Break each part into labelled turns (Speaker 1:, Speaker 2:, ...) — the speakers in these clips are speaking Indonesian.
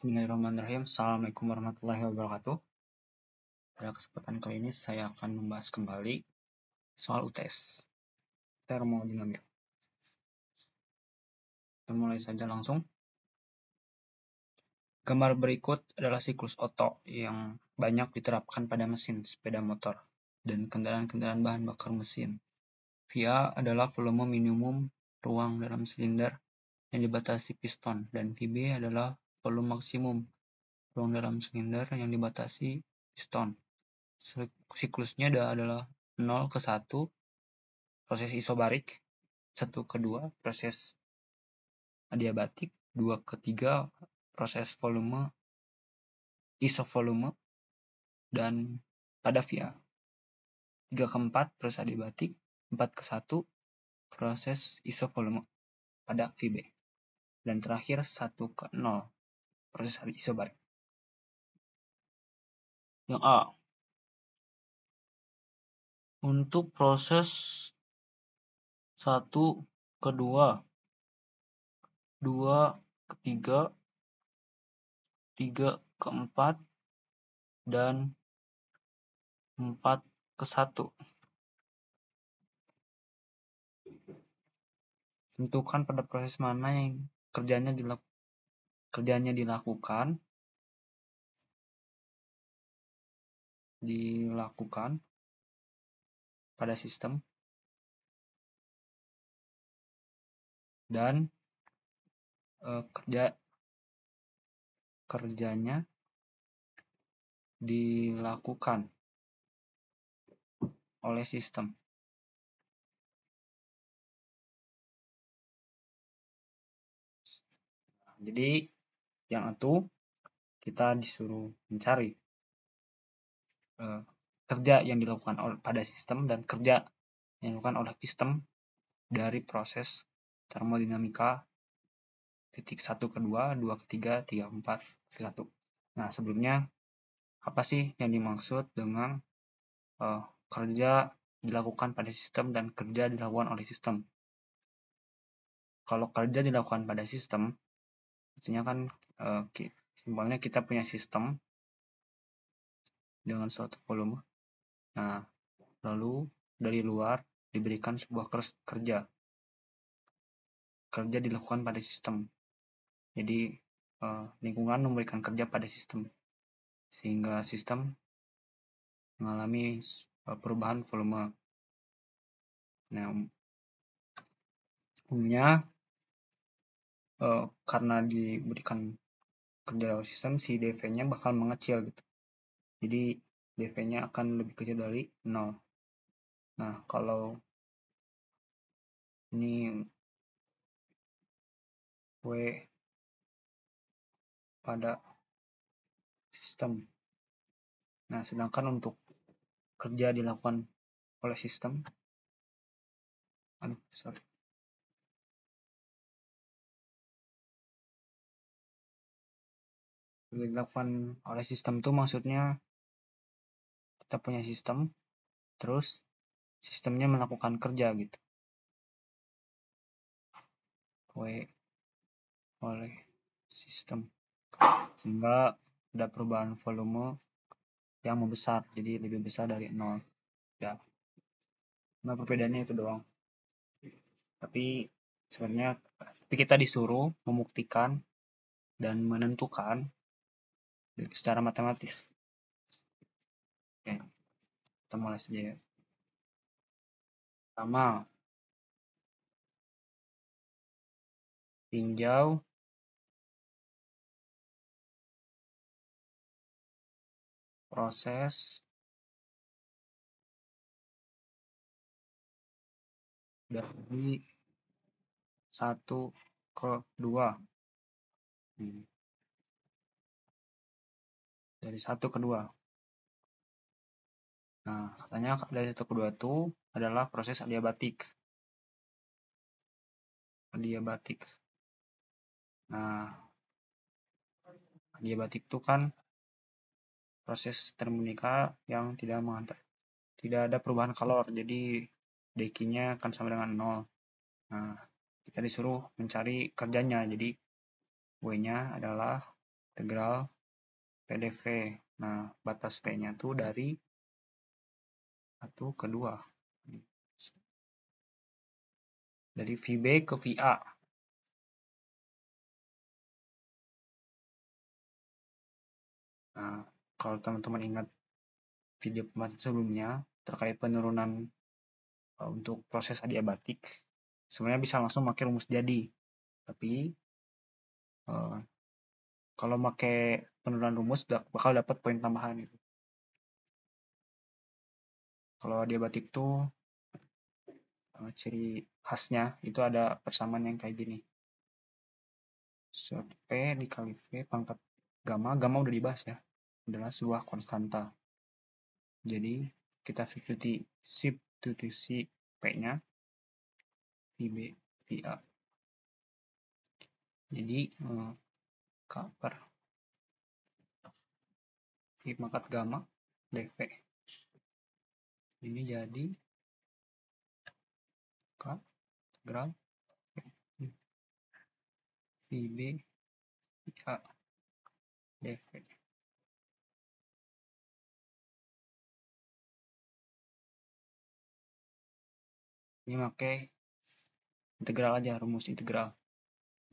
Speaker 1: Bismillahirrahmanirrahim. Assalamualaikum warahmatullahi wabarakatuh. Pada kesempatan kali ini saya akan membahas kembali soal UTS termodinamika. Kita mulai saja langsung. Gambar berikut adalah siklus Otto yang banyak diterapkan pada mesin sepeda motor dan kendaraan-kendaraan bahan bakar mesin. VA adalah volume minimum ruang dalam silinder yang dibatasi piston, dan VB adalah volume maksimum ruang dalam silinder yang dibatasi piston. Siklusnya adalah 0 ke 1 proses isobarik, 1 ke 2 proses adiabatik, 2 ke 3 proses volume isovolume dan pada VA, 3 ke 4 proses adiabatik, 4 ke 1 proses isovolume pada VB, dan terakhir 1 ke 0 proses isobarik. Yang A, untuk proses 1 ke 2, 2 ke 3, 3 ke 4, dan 4 ke 1. Tentukan pada proses mana yang kerjanya dilakukan pada sistem, dan kerjanya dilakukan oleh sistem. Jadi yang itu kita disuruh mencari kerja yang dilakukan pada sistem dan kerja yang dilakukan oleh sistem dari proses termodinamika titik 1 ke 2, 2 ke 3, 3 ke 4, ke 1. Nah, sebelumnya apa sih yang dimaksud dengan kerja dilakukan pada sistem dan kerja dilakukan oleh sistem? Kalau kerja dilakukan pada sistem, maksudnya kan simpelnya kita punya sistem dengan suatu volume. Nah, lalu dari luar diberikan sebuah kerja. Kerja dilakukan pada sistem. Jadi lingkungan memberikan kerja pada sistem, sehingga sistem mengalami perubahan volume. Nah, umumnya karena diberikan kerja oleh sistem, si dV-nya bakal mengecil gitu. Jadi dV-nya akan lebih kecil dari 0. Nah, kalau ini W pada sistem. Nah, sedangkan untuk kerja dilakukan oleh sistem, dilakukan oleh sistem itu maksudnya kita punya sistem, terus sistemnya melakukan kerja gitu. W oleh sistem, sehingga ada perubahan volume yang membesar, jadi lebih besar dari 0. Ya, nah perbedaannya itu doang. Tapi sebenarnya kita disuruh membuktikan dan menentukan secara matematis. Oke, kita mulai saja ya. Pertama, tinjau proses dari 1 ke 2. Dari 1 ke 2. Nah, katanya dari 1 ke 2 itu adalah proses adiabatik. Nah, adiabatik itu kan proses termodinamika yang tidak ada perubahan kalor, jadi dQ-nya akan sama dengan 0. Nah, kita disuruh mencari kerjanya, jadi W-nya adalah integral PDV. Nah, batas V-nya tuh dari 1 ke 2. Dari VB ke VA. Nah, kalau teman-teman ingat video pembahasan sebelumnya terkait penurunan untuk proses adiabatik, sebenarnya bisa langsung pakai rumus jadi. Tapi kalau pakai penurunan rumus bakal dapat poin tambahan gitu. Kalau adiabatik tuh ciri khasnya itu ada persamaan yang kayak gini. P dikali V pangkat gamma udah dibahas ya, adalah sebuah konstanta. Jadi kita substitusi P-nya VB VA. Jadi K per V pangkat gamma dV. Ini jadi K integral VB VA dV. Ini pakai integral aja, rumus integral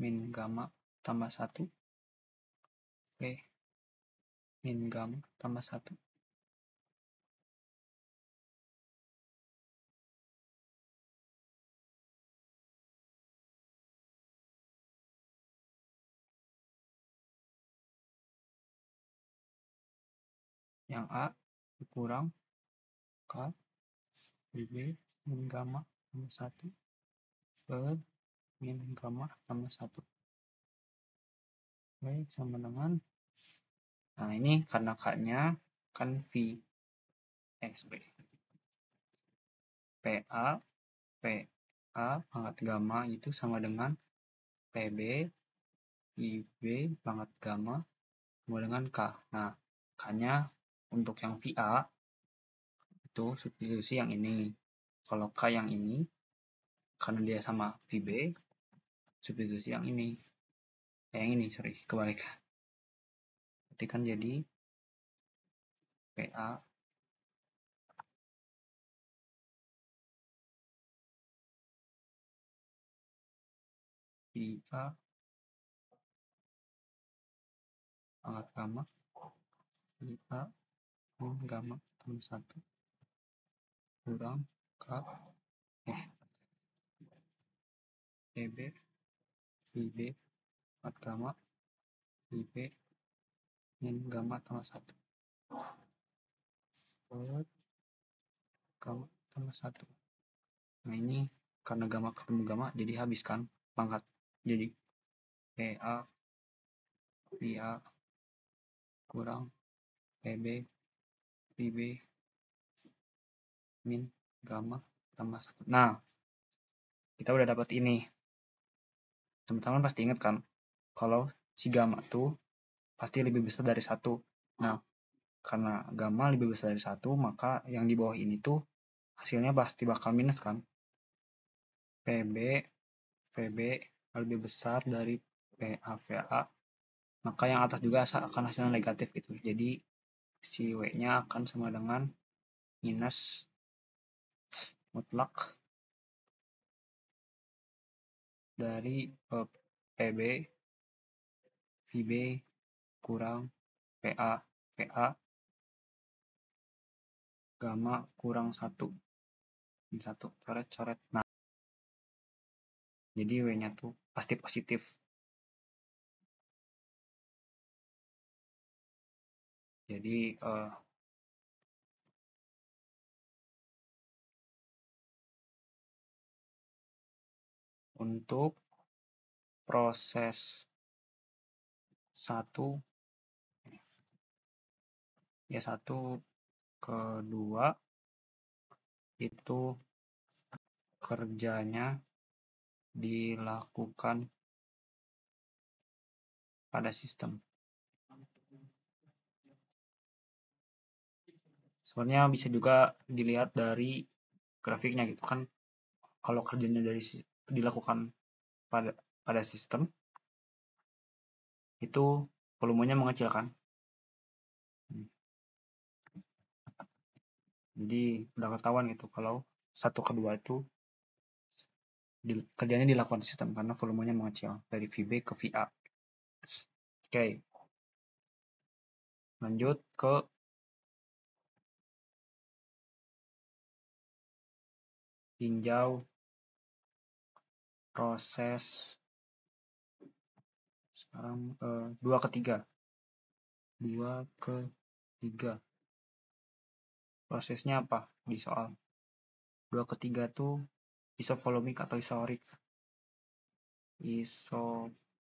Speaker 1: min gamma tambah 1 V min gamma tambah 1 yang A dikurang K VB min gamma tambah 1 per min gamma tambah 1. Oke, sama dengan, nah ini karena K-nya kan V XB PA pangkat gamma itu sama dengan PB IB pangkat gamma sama dengan K. Nah, K-nya untuk yang VA itu substitusi yang ini. Kalau K yang ini, karena dia sama VB, substitusi yang ini. Yang ini, sorry, kebalik. Berarti kan jadi PA VA pangkat gamma VA min gamma tambah 1 kurang K PB VB pangkat gamma VB min gamma tambah 1 per gamma tambah 1. Nah ini karena gamma ketemu gamma jadi habiskan pangkat, jadi PA VA kurang PB VB min gamma tambah 1. Nah, kita udah dapat ini. Teman-teman pasti ingat kan kalau si gamma tuh pasti lebih besar dari 1. Nah, karena gamma lebih besar dari 1, maka yang di bawah ini tuh hasilnya pasti bakal minus kan. PB VB lebih besar dari PA VA, maka yang atas juga akan hasilnya negatif gitu. Jadi si W-nya akan sama dengan minus mutlak dari PB VB kurang PA VA gamma kurang 1 coret. Nah, jadi W-nya tuh pasti positif. Jadi untuk proses 1 ke 2 itu kerjanya dilakukan pada sistem. Sebenarnya bisa juga dilihat dari grafiknya gitu kan. Kalau kerjanya dilakukan pada sistem itu volumenya mengecil kan. Jadi udah ketahuan gitu kalau 1 ke 2 itu kerjanya dilakukan sistem karena volumenya mengecil dari VB ke VA. Oke. Lanjut ke tinjau proses sekarang 2 ke 3. 2 ke 3. Prosesnya apa di soal? 2 ke 3 tuh isovolumik atau isorik. Isovolume.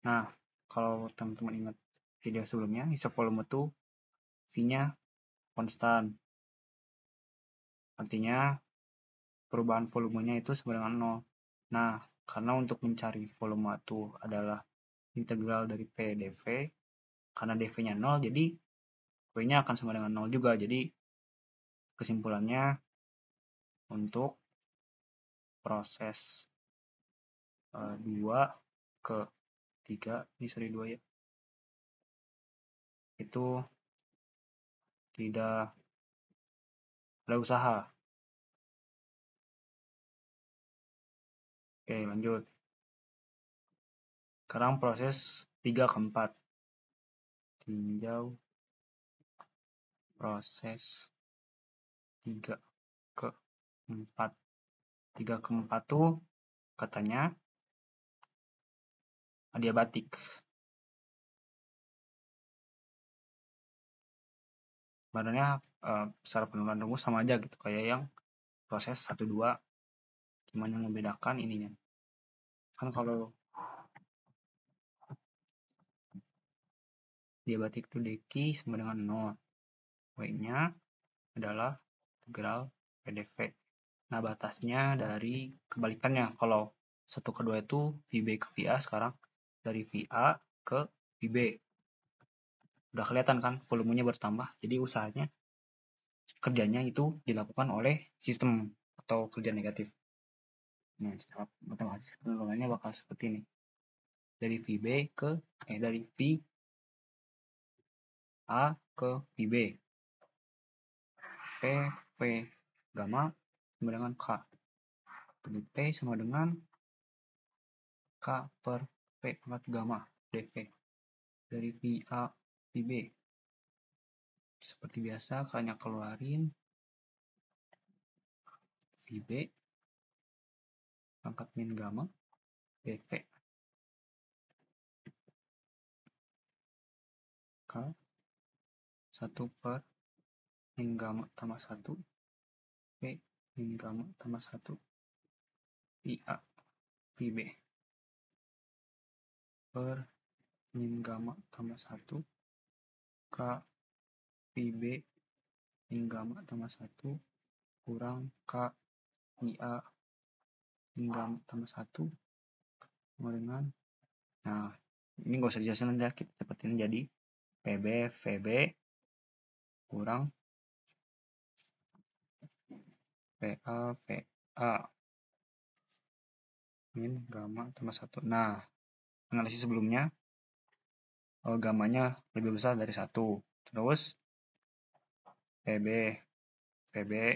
Speaker 1: Nah, kalau teman-teman ingat video sebelumnya, isovolume tuh V-nya konstan. Artinya perubahan volumenya itu sama dengan 0. Nah, karena untuk mencari volume itu adalah integral dari P dV, karena dV-nya 0, jadi V-nya akan sama dengan 0 juga. Jadi, kesimpulannya untuk proses 2 ke 3, ini sorry 2 ya, itu tidak ada usaha. Oke, lanjut. Sekarang proses 3 ke 4. Tinjau proses 3 ke 4. 3 ke 4 tuh katanya adiabatik. Sebenarnya secara penurunan rumus sama aja gitu kayak yang proses 1 2. Cuman yang membedakan ininya. Kan kalau adiabatik itu dq sama dengan 0. W-nya adalah integral PdV. Nah, batasnya dari kebalikannya. Kalau 1 ke 2 itu VB ke VA, sekarang dari VA ke VB. Udah kelihatan kan volumenya bertambah. Jadi usahanya kerjanya itu dilakukan oleh sistem atau kerja negatif. Nah, secara matematis penurunannya bakal seperti ini. Dari VB ke dari VA ke VB. P gamma sama dengan K. Jadi P sama dengan K per P pangkat gamma dV. Dari VA VB. Seperti biasa, kalian keluarin VB pangkat min gamma dV. K 1 per min gamma tambah 1 P min gamma tambah 1 VA VB per min gamma tambah 1 K VB min gamma tambah 1 kurang K IA min gamma tambah 1 sama dengan, nah ini nggak usah dijelasin aja, kita dapetin jadi PB VB kurang PA VA min gamma tambah 1. Nah, analisis sebelumnya gammanya lebih besar dari 1. Terus PB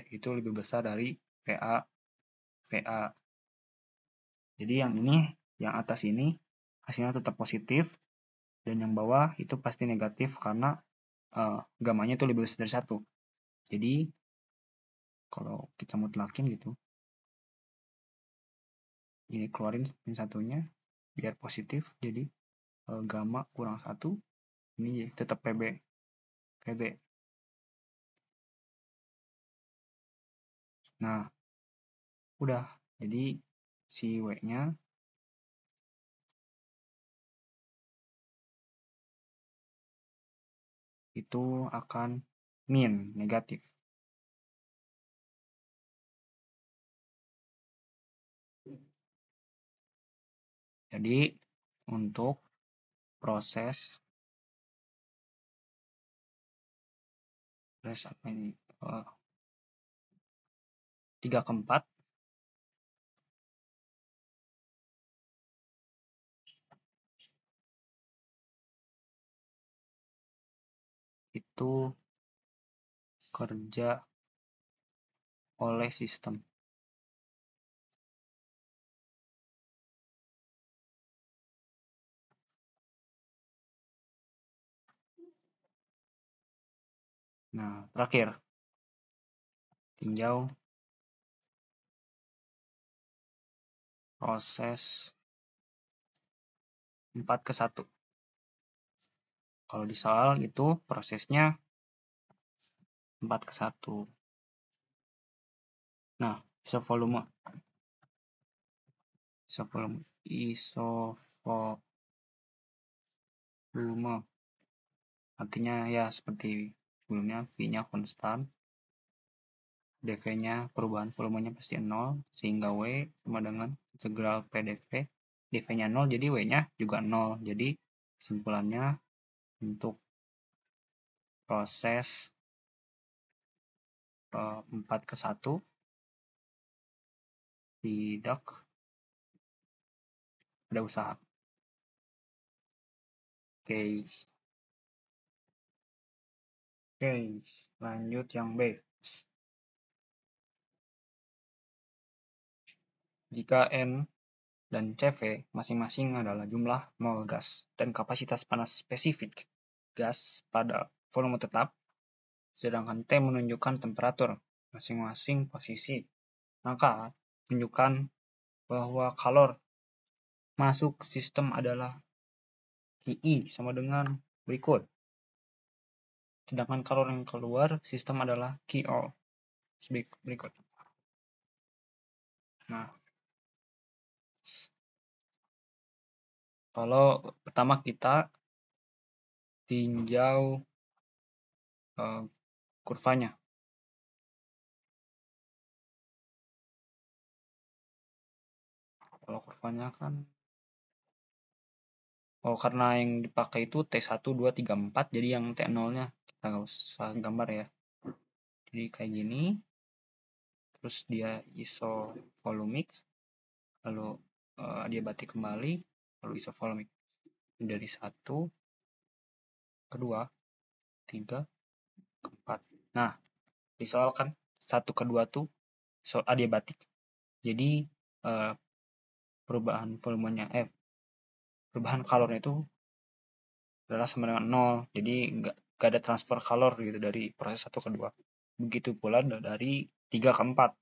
Speaker 1: itu lebih besar dari PA VA. Jadi yang ini, yang atas ini hasilnya tetap positif, dan yang bawah itu pasti negatif karena gammanya itu lebih besar dari 1. Jadi kalau kita mutlakin gitu, ini keluarin min satunya biar positif, jadi gamma kurang 1, ini tetap PB. Nah, udah. Jadi si W-nya itu akan min, negatif. Jadi untuk proses apa ini? 3 ke 4. itu kerja oleh sistem. Nah, terakhir, tinjau proses 4:1. Kalau di soal itu prosesnya 4:1. Nah, isovolume. Isovolume artinya ya seperti sebelumnya, V-nya konstan, dV-nya perubahan volumenya pasti 0, sehingga W sama dengan integral P dV. dV-nya 0, jadi W-nya juga 0. Jadi kesimpulannya untuk proses 4:1 tidak ada usaha. Oke, lanjut yang B. Jika N dan CV masing-masing adalah jumlah mol gas dan kapasitas panas spesifik gas pada volume tetap, sedangkan T menunjukkan temperatur masing-masing posisi, maka tunjukkan bahwa kalor masuk sistem adalah QI sama dengan berikut. Sedangkan kalor yang keluar sistem adalah QO berikut. Nah, kalau pertama kita tinjau kurvanya. Kalau kurvanya kan karena yang dipakai itu T1, 2, 3, 4, jadi yang T0-nya kita nggak usah gambar ya. Jadi kayak gini, terus dia isovolumik, lalu adiabatik kembali, lalu isovolumik. Dari 1, kedua, 3, 4. Nah, di soal kan 1 ke 2 tuh adiabatik. Jadi perubahan volumenya perubahan kalornya itu adalah sama dengan 0. Jadi nggak ada transfer kalor gitu dari proses 1 ke 2. Begitu pula dari 3 ke 4.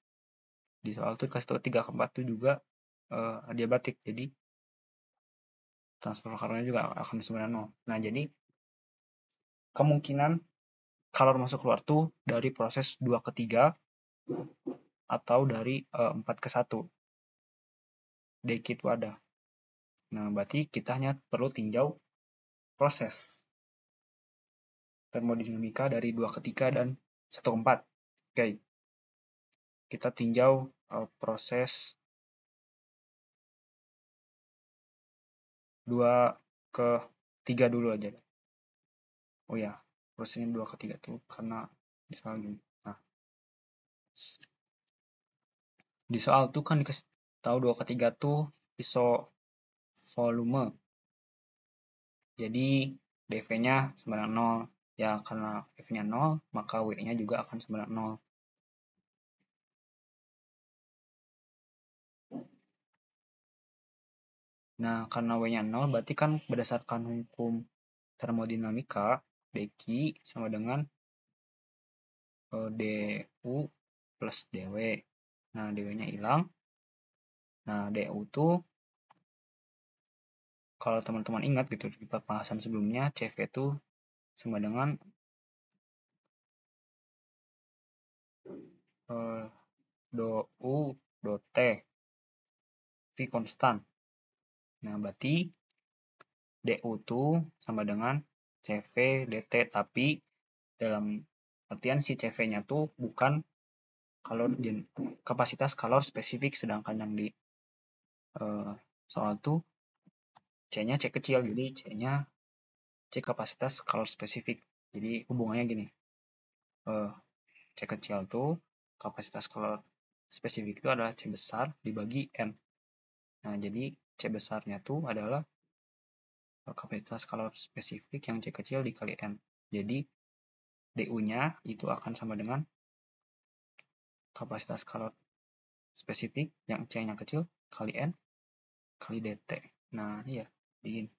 Speaker 1: Di soal itu kasih tahu 3 ke 4 itu juga adiabatik. Jadi transfer kalornya juga akan sama dengan 0. Nah, jadi kemungkinan kalor masuk keluar tuh dari proses 2 ke 3 atau dari 4 ke 1. Deki itu ada. Nah, berarti kita hanya perlu tinjau proses termodinamika dari 2 ke 3 dan 1 ke 4. Oke. Kita tinjau proses 2 ke 3 dulu aja. Oh ya, prosesnya 2 ke 3 tuh karena di soal gini. Nah, di soal tuh kan dikasih tahu 2 ke 3 tuh isovolume. Jadi dV-nya sama dengan 0. Ya, karena dV-nya 0, maka W-nya juga akan sama dengan 0. Nah, karena W-nya 0, berarti kan berdasarkan hukum termodinamika, dQ sama dengan du plus dw. Nah, dw-nya hilang. Nah, du tuh kalau teman-teman ingat gitu di pembahasan sebelumnya, CV itu sama dengan do u do t V konstan. Nah, berarti du itu sama dengan CV dt, tapi dalam artian si CV-nya tuh bukan kapasitas kalor spesifik, sedangkan yang di soal tuh C-nya C kecil, jadi C-nya C kapasitas kalor spesifik. Jadi hubungannya gini, C kecil tuh kapasitas kalor spesifik itu adalah C besar dibagi N. Nah, jadi C besarnya tuh adalah kapasitas kalor spesifik yang C kecil dikali N. Jadi DU-nya itu akan sama dengan kapasitas scalar spesifik yang C-nya kecil kali N kali dt. Nah, iya, begini.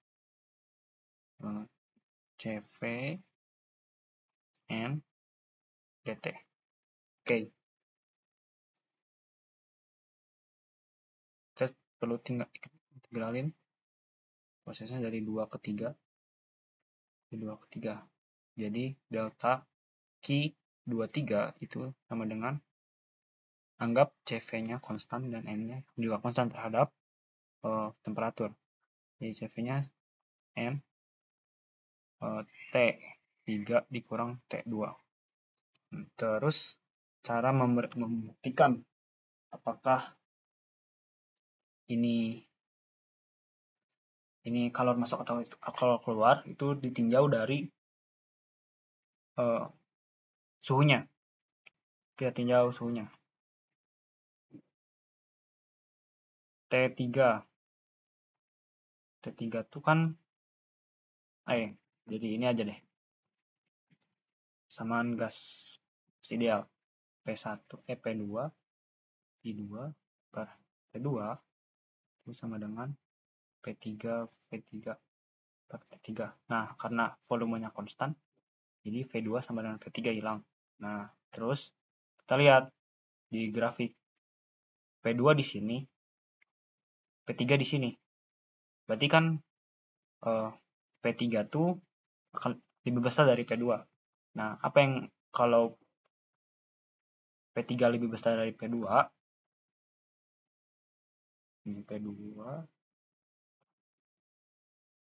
Speaker 1: CV N dt. Oke. Kita perlu tinggal integralin prosesnya dari 2 ke 3. Jadi delta Q 23 itu sama dengan, anggap CV-nya konstan dan N-nya juga konstan terhadap temperatur. Jadi CV-nya N T3 dikurang T2. Terus cara membuktikan apakah ini kalor masuk atau kalor keluar itu ditinjau dari suhunya. Kita tinjau suhunya. T3 itu kan jadi ini aja deh. Samaan gas ideal P1 P2 I2 per T2 itu sama dengan P3 V3 per T3. Nah, karena volumenya konstan, jadi V2 sama dengan V3 hilang. Nah, terus kita lihat di grafik P2 di sini, P3 di sini. Berarti kan P3 tuh akan lebih besar dari P2. Nah, apa yang kalau P3 lebih besar dari P2? Ini P2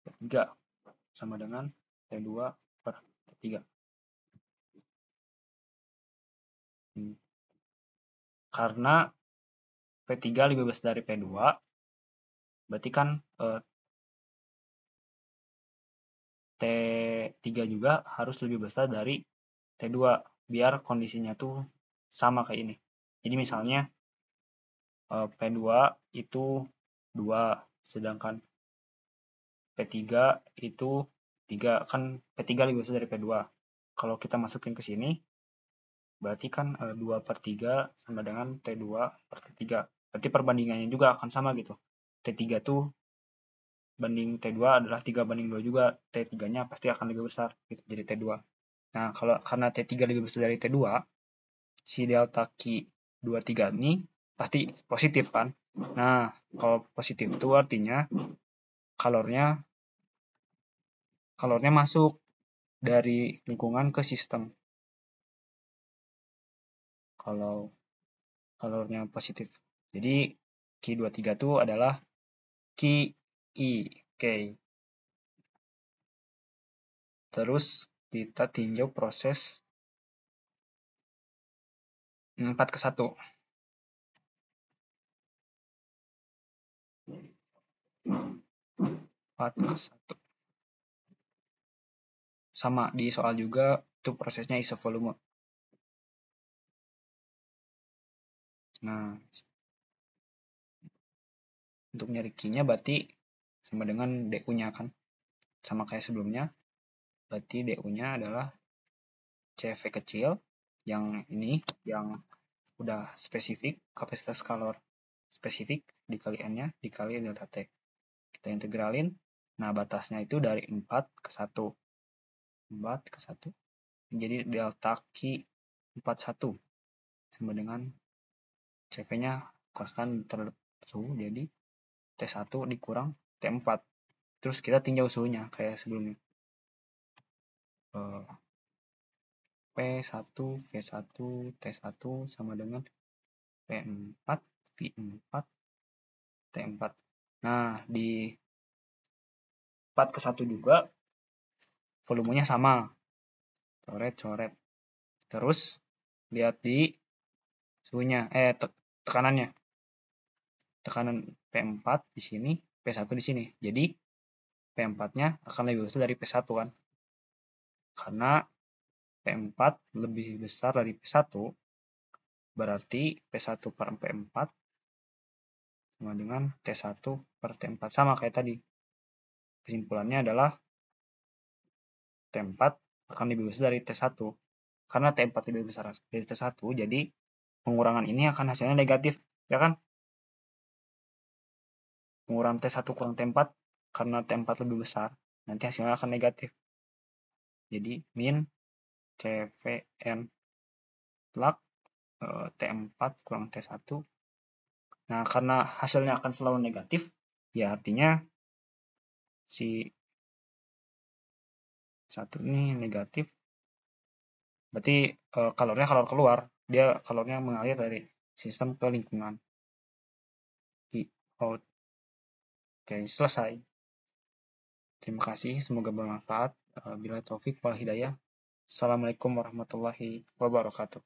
Speaker 1: P3 sama dengan P2 per P3. Karena P3 lebih besar dari P2, berarti kan T3 juga harus lebih besar dari T2 biar kondisinya tuh sama kayak ini. Jadi misalnya P2 itu 2, sedangkan P3 itu 3, kan P3 lebih besar dari P2. Kalau kita masukin ke sini, berarti kan 2/3 sama dengan T2 per T3. Berarti perbandingannya juga akan sama gitu. T3 tuh banding T2 adalah 3/2 juga. T3-nya pasti akan lebih besar gitu, jadi T2. Nah, karena T3 lebih besar dari T2, si delta Q23 ini pasti positif kan. Nah, kalau positif itu artinya kalornya masuk dari lingkungan ke sistem. Kalau kalornya positif. Jadi Q23 itu adalah Q. Terus kita tinjau proses 4:1. 4:1. Sama di soal juga itu prosesnya isovolume. Nah, untuk nyari Q-nya berarti sama dengan DU-nya kan. Sama kayak sebelumnya. Berarti DU-nya adalah CV kecil yang ini yang udah spesifik, kapasitas kalor spesifik dikali N-nya dikali delta T. Kita integralin. Nah, batasnya itu dari 4:1. 4:1. Jadi delta Q 41 sama dengan CV-nya konstan terhadap suhu, jadi T1 dikurang T4. Terus kita tinjau suhunya kayak sebelumnya. P1 V1 T1 sama dengan P4 V4 T4. Nah, di 4:1 juga volumenya sama. Coret. Terus lihat di suhunya, tekanannya. Tekanan P4 di sini, P1 di sini. Jadi P4-nya akan lebih besar dari P1 kan. Karena P4 lebih besar dari P1, berarti P1 per P4 sama dengan T1 per T4. Sama kayak tadi. Kesimpulannya adalah T4 akan lebih besar dari T1. karena T4 lebih besar dari T1, jadi pengurangan ini akan hasilnya negatif, ya kan? Pengurangan T1 kurang T4, karena T4 lebih besar, nanti hasilnya akan negatif. Jadi min CVN plug T4 kurang T1. Nah, karena hasilnya akan selalu negatif, ya artinya si 1 ini negatif. Berarti kalornya kalor keluar, dia kalornya mengalir dari sistem ke lingkungan. Oke, selesai. Terima kasih, semoga bermanfaat. Bila taufik wal hidayah. Assalamualaikum warahmatullahi wabarakatuh.